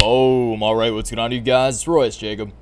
Boom. All right, what's going on, you guys? It's Royce Jacob.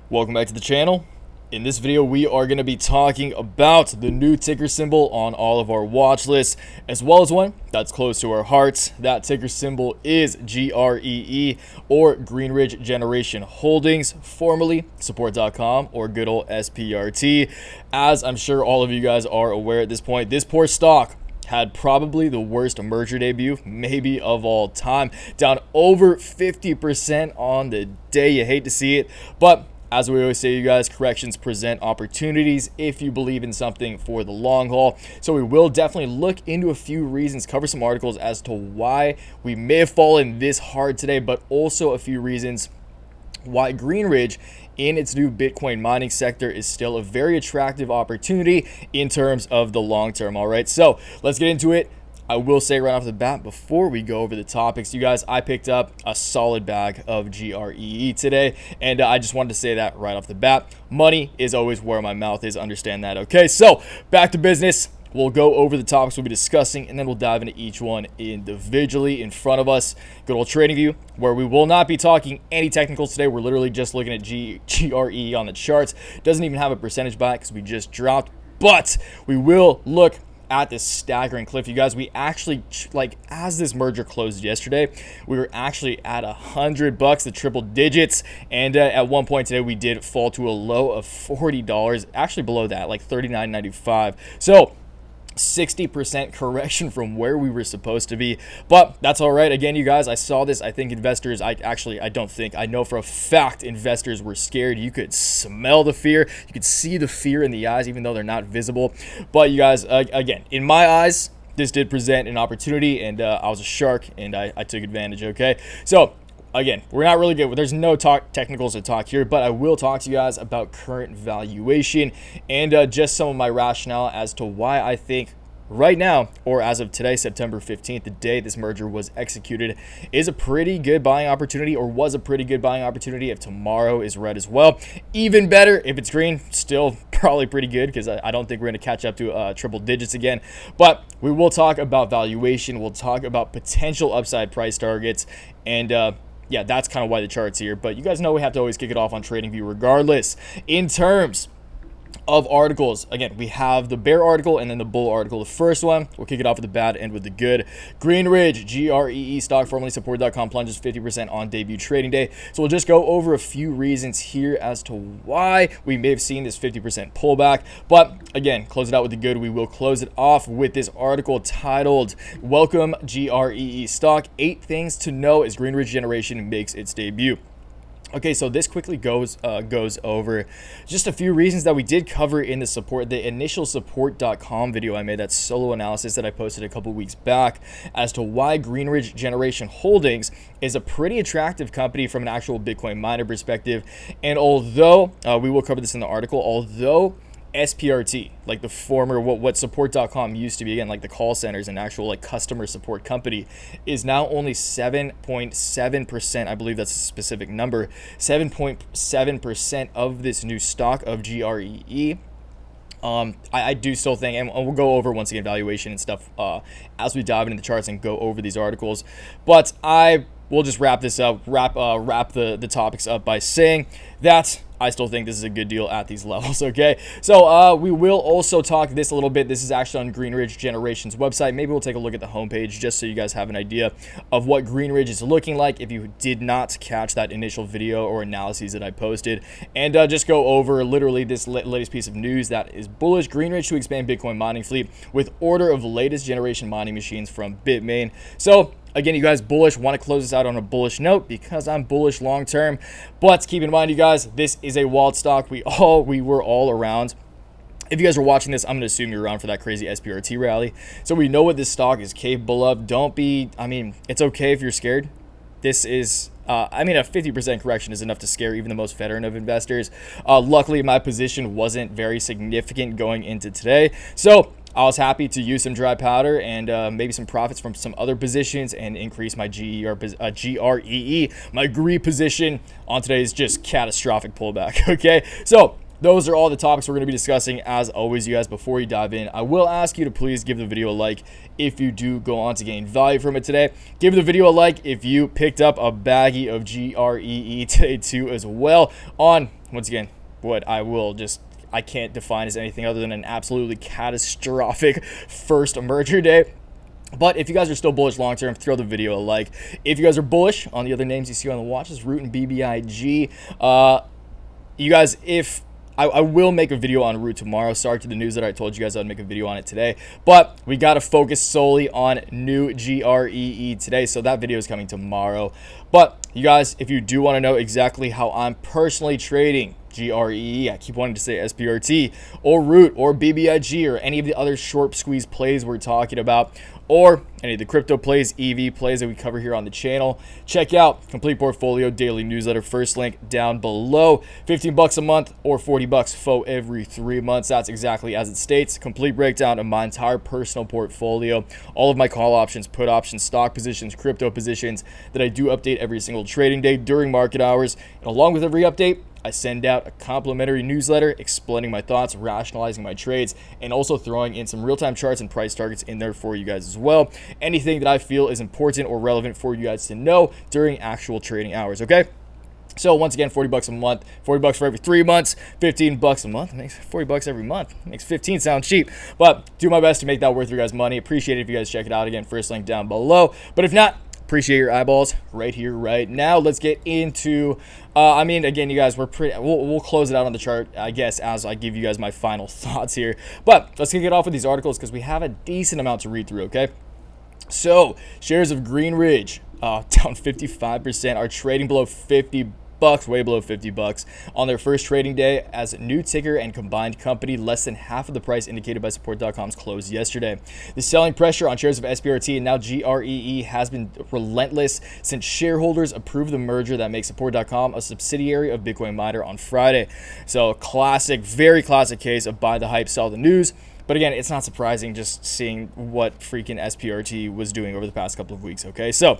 Welcome back to the channel. In this video, we are going to be talking about the new ticker symbol on all of our watch lists, as well as one that's close to our hearts. That ticker symbol is GREE, or Greenridge Generation Holdings, formerly support.com, or good old SPRT. As I'm sure all of you guys are aware at this point, this poor stock had probably the worst merger debut, maybe of all time, down over 50% on the day. You hate to see it, but as we always say, you guys, corrections present opportunities if you believe in something for the long haul. So we will definitely look into a few reasons, cover some articles as to why we may have fallen this hard today, but also a few reasons why Greenridge in its new Bitcoin mining sector is still a very attractive opportunity in terms of the long term. All right, so let's get into it. I will say right off the bat, before we go over the topics, you guys, I picked up a solid bag of GREE today, and I just wanted to say that right off the bat. Money is always where my mouth is, understand that, okay? So, back to business. We'll go over the topics we'll be discussing, and then we'll dive into each one individually in front of us. Good old trading view, where we will not be talking any technicals today. We're literally just looking at GRE on the charts. Doesn't even have a percentage by it because we just dropped, but we will look at this staggering cliff. You guys, we actually, like, as this merger closed yesterday, we were actually at $100, the triple digits, and at one point today we did fall to a low of $40, actually below that, like $39.95. So 60% correction from where we were supposed to be, but that's all right. Again, you guys, I saw this. I think investors, I know for a fact investors were scared. You could smell the fear, you could see the fear in the eyes, even though they're not visible. But you guys, again, in my eyes, this did present an opportunity, and I was a shark, and I took advantage. Okay, so again, we're not really good. There's no technicals to talk here, but I will talk to you guys about current valuation and just some of my rationale as to why I think right now, or as of today, September 15th, the day this merger was executed, is a pretty good buying opportunity, or was a pretty good buying opportunity if tomorrow is red as well. Even better if it's green, still probably pretty good, because I don't think we're going to catch up to triple digits again. But we will talk about valuation. We'll talk about potential upside price targets, and yeah, that's kind of why the chart's here. But you guys know we have to always kick it off on TradingView regardless. In terms of articles, again, we have the bear article and then the bull article. The first one, we'll kick it off with the bad, end with the good. Greenridge, GREE stock, formerly support.com, plunges 50% on debut trading day. So we'll just go over a few reasons here as to why we may have seen this 50% pullback. But again, close it out with the good. We will close it off with this article titled, Welcome GREE Stock, 8 Things to Know as Greenridge Generation Makes Its Debut. Okay, so this quickly goes over just a few reasons that we did cover in the initial support.com video I made, that solo analysis that I posted a couple weeks back, as to why Greenridge Generation Holdings is a pretty attractive company from an actual Bitcoin miner perspective. And although we will cover this in the article, although SPRT, like the former what support.com used to be, again, like the call centers and actual like customer support company, is now only 7.7%. I believe that's a specific number. 7.7% of this new stock of GREE. I do still think, and we'll go over once again valuation and stuff as we dive into the charts and go over these articles. But we'll just wrap this up, wrap the topics up by saying that I still think this is a good deal at these levels, okay? So we will also talk this a little bit. This is actually on Greenridge Generation's website. Maybe we'll take a look at the homepage just so you guys have an idea of what Greenridge is looking like if you did not catch that initial video or analyses that I posted. And just go over literally this latest piece of news that is bullish. Greenridge to expand Bitcoin mining fleet with order of latest generation mining machines from Bitmain. So again, you guys, bullish. Want to close this out on a bullish note because I'm bullish long term. But keep in mind, you guys, this is a walled stock. We were all around. If you guys are watching this, I'm going to assume you're around for that crazy SPRT rally. So we know what this stock is capable of. It's okay if you're scared. This is, a 50% correction is enough to scare even the most veteran of investors. Luckily, my position wasn't very significant going into today. So I was happy to use some dry powder and maybe some profits from some other positions and increase my GREE. My GREE position on today's just catastrophic pullback, okay? So those are all the topics we're going to be discussing. As always, you guys, before you dive in, I will ask you to please give the video a like if you do go on to gain value from it today. Give the video a like if you picked up a baggie of GREE today too as well on, once again, what I can't define as anything other than an absolutely catastrophic first merger day. But if you guys are still bullish long term, throw the video a like. If you guys are bullish on the other names you see on the watches, Root and BBIG, you guys, if I will make a video on Root tomorrow. Sorry to the news that I told you guys I'd make a video on it today. But we got to focus solely on new GREE today. So that video is coming tomorrow. But you guys, if you do want to know exactly how I'm personally trading GREE, I keep wanting to say SPRT or Root or BBIG or any of the other short squeeze plays we're talking about, or any of the crypto plays, EV plays that we cover here on the channel, check out Complete Portfolio Daily Newsletter. First link down below. $15 a month or $40 faux every 3 months. That's exactly as it states. Complete breakdown of my entire personal portfolio, all of my call options, put options, stock positions, crypto positions that I do update every single trading day during market hours. And along with every update, I send out a complimentary newsletter explaining my thoughts, rationalizing my trades, and also throwing in some real-time charts and price targets in there for you guys as well. Anything that I feel is important or relevant for you guys to know during actual trading hours, okay? So once again, $40 a month, $40 for every 3 months, $15 a month. Makes $40 every month. Makes 15 sound cheap, but do my best to make that worth your guys' money. Appreciate it if you guys check it out. Again, first link down below. But if not, appreciate your eyeballs right here, right now. Let's get into, again, you guys, we'll close it out on the chart, I guess, as I give you guys my final thoughts here. But let's kick it off with these articles because we have a decent amount to read through, okay? So, shares of Greenridge, down 55%, are trading below $50, way below $50 on their first trading day as a new ticker and combined company, less than half of the price indicated by support.com's close yesterday. The selling pressure on shares of SPRT and now GREE has been relentless since shareholders approved the merger that makes support.com a subsidiary of Bitcoin miner on Friday. So classic, very classic case of buy the hype, sell the news. But again, it's not surprising just seeing what freaking SPRT was doing over the past couple of weeks, okay? So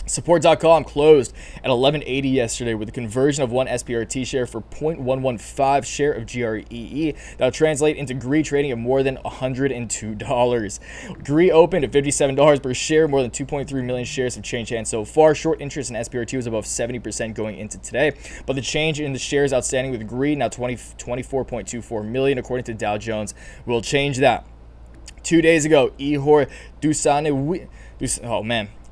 support.com closed at 1180 yesterday with a conversion of one SPRT share for 0.115 share of GREE. That'll translate into GREE trading at more than $102. GREE opened at $57 per share. More than 2.3 million shares have changed hands so far. Short interest in SPRT was above 70% going into today, but the change in the shares outstanding with GREE, now 24.24 million according to Dow Jones, will change that. 2 days ago, Ihor Dusane,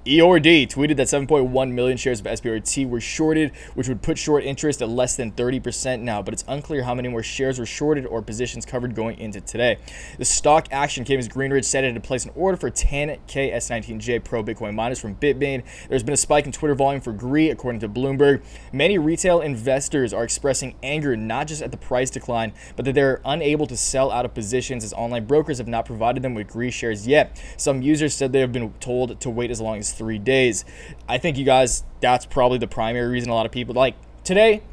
Eor D tweeted that 7.1 million shares of SPRT were shorted, which would put short interest at less than 30% now, but it's unclear how many more shares were shorted or positions covered going into today. The stock action came as Greenridge said it had placed an order for 10K S19J Pro Bitcoin miners from Bitmain. There's been a spike in Twitter volume for GREE, according to Bloomberg. Many retail investors are expressing anger not just at the price decline, but that they're unable to sell out of positions as online brokers have not provided them with GREE shares yet. Some users said they have been told to wait as long as 3 days. I think you guys, that's probably the primary reason a lot of people like today.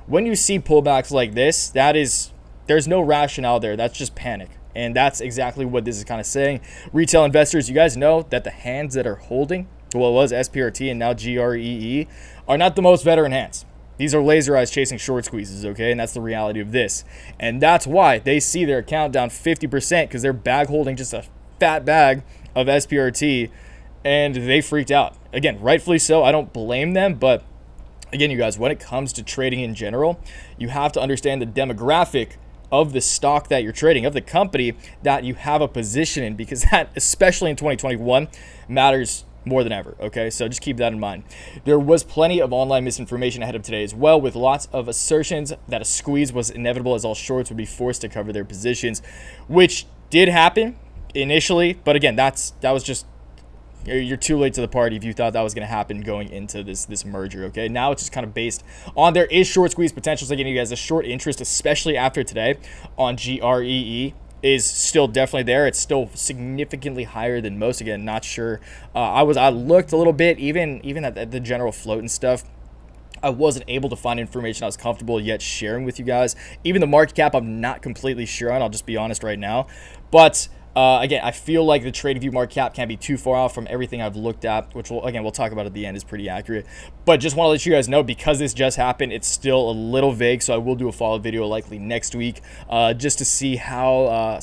When you see pullbacks like this, there's no rationale there. That's just panic. And that's exactly what this is kind of saying. Retail investors, you guys know that the hands that are holding, well, it was SPRT and now GREE, are not the most veteran hands. These are laser eyes chasing short squeezes, okay? And that's the reality of this. And that's why they see their account down 50% because they're bag holding just a fat bag of SPRT. And they freaked out. Again, rightfully so. I don't blame them. But again, you guys, when it comes to trading in general, you have to understand the demographic of the stock that you're trading, of the company that you have a position in, because that, especially in 2021, matters more than ever, okay? So just keep that in mind. There was plenty of online misinformation ahead of today as well, with lots of assertions that a squeeze was inevitable as all shorts would be forced to cover their positions, which did happen initially. But again, that was just, you're too late to the party if you thought that was going to happen going into this merger, okay? Now it's just kind of based on there is short squeeze potential. So again, you guys, the short interest, especially after today on GREE, is still definitely there. It's still significantly higher than most. Again, not sure. I looked a little bit, even at the general float and stuff. I wasn't able to find information I was comfortable yet sharing with you guys. Even the market cap, I'm not completely sure on. I'll just be honest right now. But Again, I feel like the trading view market cap can't be too far off from everything I've looked at, which we'll talk about at the end, is pretty accurate. But just want to let you guys know, because this just happened, it's still a little vague. So I will do a follow-up video likely next week, just to see how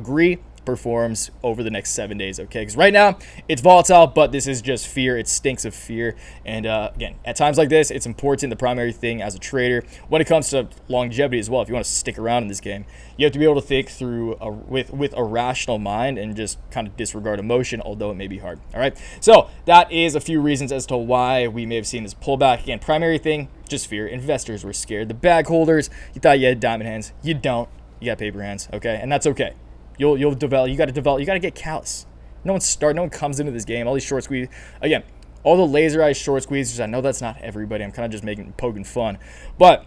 GREE performs over the next 7 days. Okay, because right now it's volatile, but this is just fear. It stinks of fear. And again, at times like this, it's important. The primary thing as a trader when it comes to longevity as well, if you want to stick around in this game, you have to be able to think through with a rational mind and just kind of disregard emotion, although it may be hard. All right, so that is a few reasons as to why we may have seen this pullback. Again, primary thing, just fear. Investors were scared. The bag holders, you thought you had diamond hands. You don't. You got paper hands. Okay, and that's okay. You'll develop. You got to get callous. No one comes into this game. All these short squeeze. Again, all the laser eye short squeezes. I know that's not everybody. I'm kind of just poking fun. But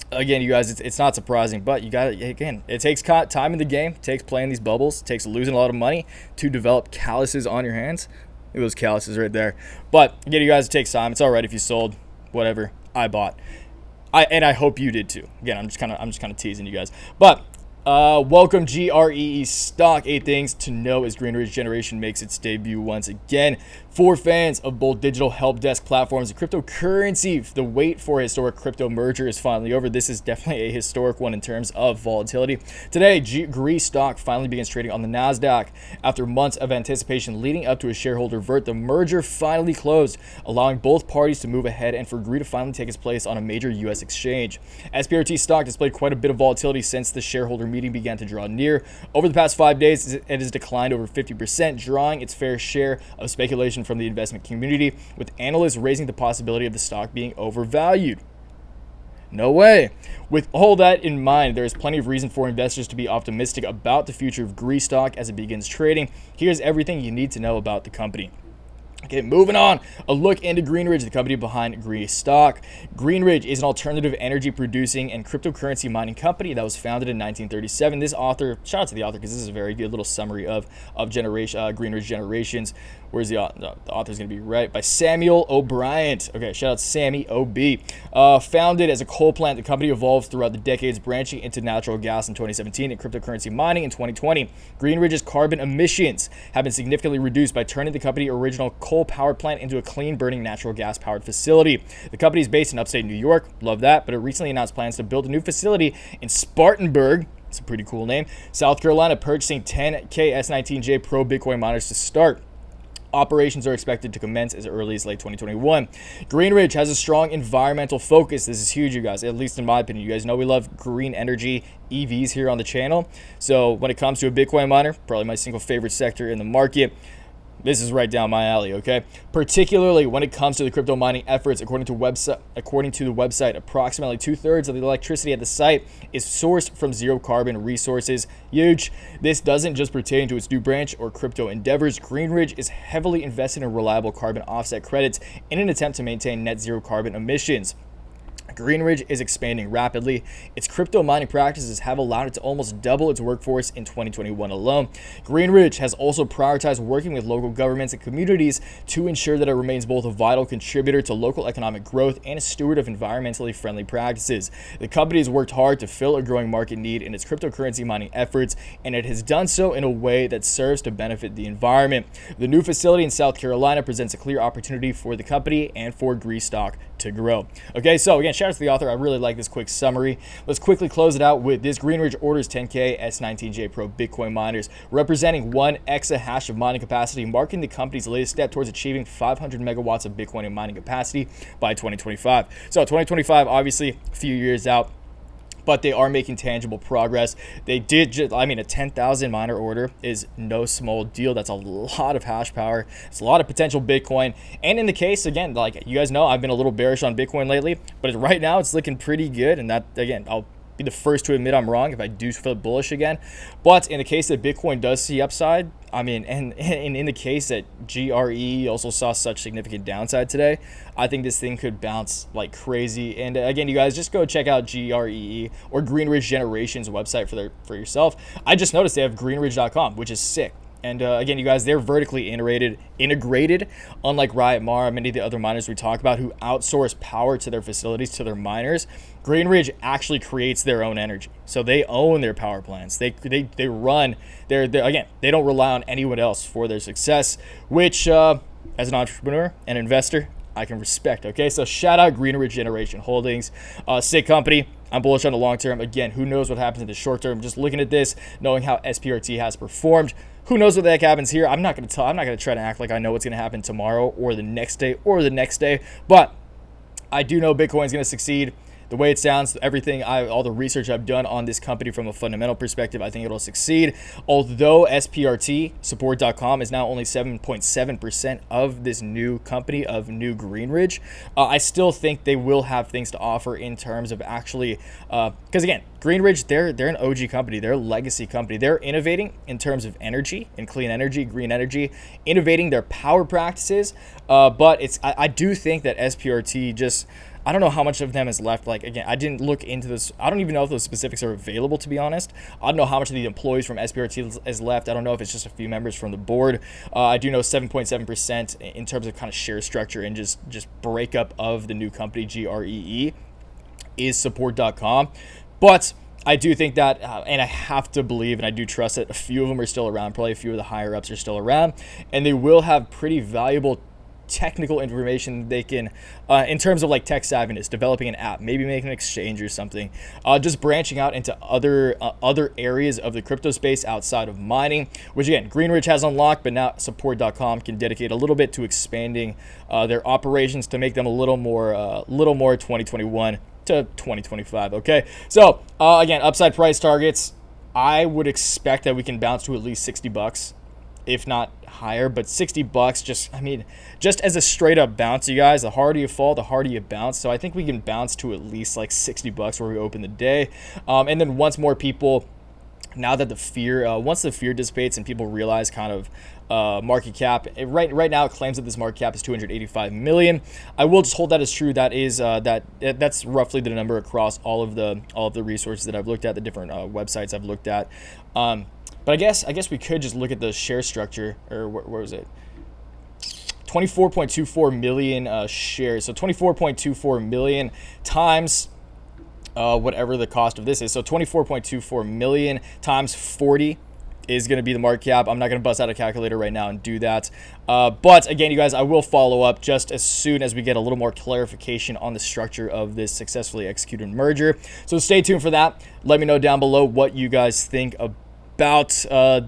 again, you guys, it's not surprising. But you got to, again, it takes time in the game. It takes playing these bubbles. It takes losing a lot of money to develop calluses on your hands. Look at those calluses right there. But again, you guys, it takes time. It's all right if you sold. Whatever. I bought. I hope you did too. Again, I'm just kind of teasing you guys. But welcome GREE stock. 8 things to know as Greenridge Generation makes its debut once again. For fans of both digital help desk platforms and cryptocurrency, the wait for a historic crypto merger is finally over. This is definitely a historic one in terms of volatility. Today, GREE stock finally begins trading on the NASDAQ. After months of anticipation leading up to a shareholder vote, the merger finally closed, allowing both parties to move ahead and for GREE to finally take its place on a major U.S. exchange. SPRT stock displayed quite a bit of volatility since the shareholder meeting began to draw near. Over the past 5 days, it has declined over 50%, drawing its fair share of speculation from the investment community, with analysts raising the possibility of the stock being overvalued. No way. With all that in mind, there is plenty of reason for investors to be optimistic about the future of GREE stock as it begins trading. Here's everything you need to know about the company. Okay, moving on. A look into Greenridge, the company behind GREE stock. Greenridge is an alternative energy producing and cryptocurrency mining company that was founded in 1937. This author, shout out to the author because this is a very good little summary of Greenridge Generations. Where's the author's going to be right by Samuel O'Brien. Okay, shout out to Sammy OB. Founded as a coal plant, the company evolved throughout the decades, branching into natural gas in 2017 and cryptocurrency mining in 2020. Greenridge's carbon emissions have been significantly reduced by turning the company original coal power plant into a clean burning natural gas powered facility. The company is based in upstate New York. Love that. But it recently announced plans to build a new facility in Spartanburg. It's a pretty cool name. South Carolina, purchasing 10K S19J Pro Bitcoin miners to start. Operations are expected to commence as early as late 2021. Greenridge has a strong environmental focus. This is huge, you guys, at least in my opinion. You guys know we love green energy, EVs here on the channel. So when it comes to a Bitcoin miner, probably my single favorite sector in the market, this is right down my alley, okay? Particularly when it comes to the crypto mining efforts, according to the website, approximately 2/3 of the electricity at the site is sourced from zero carbon resources. Huge. This doesn't just pertain to its new branch or crypto endeavors. Greenridge is heavily invested in reliable carbon offset credits in an attempt to maintain net zero carbon emissions. Greenridge is expanding rapidly. Its crypto mining practices have allowed it to almost double its workforce in 2021 alone. Greenridge has also prioritized working with local governments and communities to ensure that it remains both a vital contributor to local economic growth and a steward of environmentally friendly practices. The company has worked hard to fill a growing market need in its cryptocurrency mining efforts, and it has done so in a way that serves to benefit the environment. The new facility in South Carolina presents a clear opportunity for the company and for GREE stock to grow. Okay, so again, shout out to the author. I really like this quick summary. Let's quickly close it out with this. Greenridge orders 10K S19J Pro Bitcoin miners, representing 1 exahash of mining capacity, marking the company's latest step towards achieving 500 megawatts of Bitcoin in mining capacity by 2025. So 2025, obviously a few years out, but they are making tangible progress. They did a 10,000 miner order is no small deal. That's a lot of hash power. It's a lot of potential Bitcoin. And in the case, again, like you guys know, I've been a little bearish on Bitcoin lately, but right now it's looking pretty good. And that, again, I'll be the first to admit I'm wrong if I do feel bullish again. But in the case that Bitcoin does see upside, and in the case that GRE also saw such significant downside today, I think this thing could bounce like crazy. And again, you guys just go check out GREE or Greenridge Generations website for yourself. I just noticed they have greenridge.com, which is sick. And again, you guys, they're vertically integrated, unlike Riot Mara, many of the other miners we talk about who outsource power to their facilities, to their miners. Greenridge actually creates their own energy. So they own their power plants. They run again, they don't rely on anyone else for their success, which as an entrepreneur and investor, I can respect. Okay, so shout out Greenridge Generation Holdings, sick company. I'm bullish on the long term. Again, who knows what happens in the short term? Just looking at this, knowing how SPRT has performed, who knows what the heck happens here? I'm not going to try to act like I know what's going to happen tomorrow or the next day or the next day, but I do know Bitcoin's going to succeed. The way it sounds, all the research I've done on this company from a fundamental perspective, I think it'll succeed. Although SPRT, support.com, is now only 7.7% of this new company, of new Greenridge, I still think they will have things to offer in terms of actually, because again, Greenridge, they're an OG company. They're a legacy company. They're innovating in terms of energy and clean energy, green energy, innovating their power practices. But I do think that SPRT just, I don't know how much of them is left. Like, again, I didn't look into this. I don't even know if those specifics are available, to be honest. I don't know how much of the employees from SPRT is left. I don't know if it's just a few members from the board. I do know 7.7% in terms of kind of share structure and just breakup of the new company, GREE, is support.com. But I do think that, and I have to believe, and I do trust that a few of them are still around. Probably a few of the higher ups are still around, and they will have pretty valuable technical information they can, in terms of like tech savviness, developing an app, maybe making an exchange or something, just branching out into other areas of the crypto space outside of mining, which again, Greenridge has unlocked, but now support.com can dedicate a little bit to expanding their operations to make them a little more 2021 to 2025. Okay, so again, upside price targets, I would expect that we can bounce to at least $60, if not higher, but $60, just as a straight up bounce, you guys. The harder you fall, the harder you bounce. So I think we can bounce to at least like $60 where we open the day, and then once more people, now that the fear, once the fear dissipates and people realize kind of market cap, right now it claims that this market cap is 285 million. I will just hold that as true. That is that's roughly the number across all of the resources that I've looked at, the different websites I've looked at. But I guess we could just look at the share structure, or where was it? 24.24 million shares. So 24.24 million times whatever the cost of this is. So 24.24 million times 40 is going to be the market cap. I'm not going to bust out a calculator right now and do that. But again, you guys, I will follow up just as soon as we get a little more clarification on the structure of this successfully executed merger. So stay tuned for that. Let me know down below what you guys think about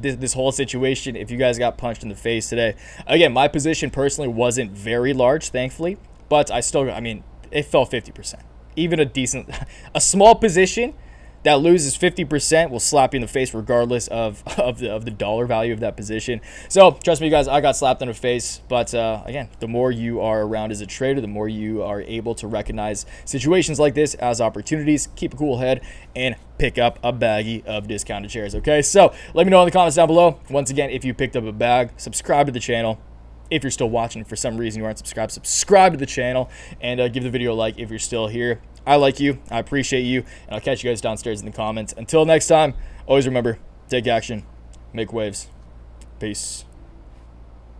this whole situation, if you guys got punched in the face today. Again, my position personally wasn't very large, thankfully, but it fell 50%. Even a small position that loses 50% will slap you in the face regardless of the dollar value of that position. So trust me, guys, I got slapped in the face. But again, the more you are around as a trader, the more you are able to recognize situations like this as opportunities. Keep a cool head and pick up a baggie of discounted shares. Okay, so let me know in the comments down below. Once again, if you picked up a bag, subscribe to the channel. If you're still watching, for some reason you aren't subscribed, subscribe to the channel, and give the video a like if you're still here. I like you, I appreciate you, and I'll catch you guys downstairs in the comments. Until next time, always remember, take action, make waves. Peace.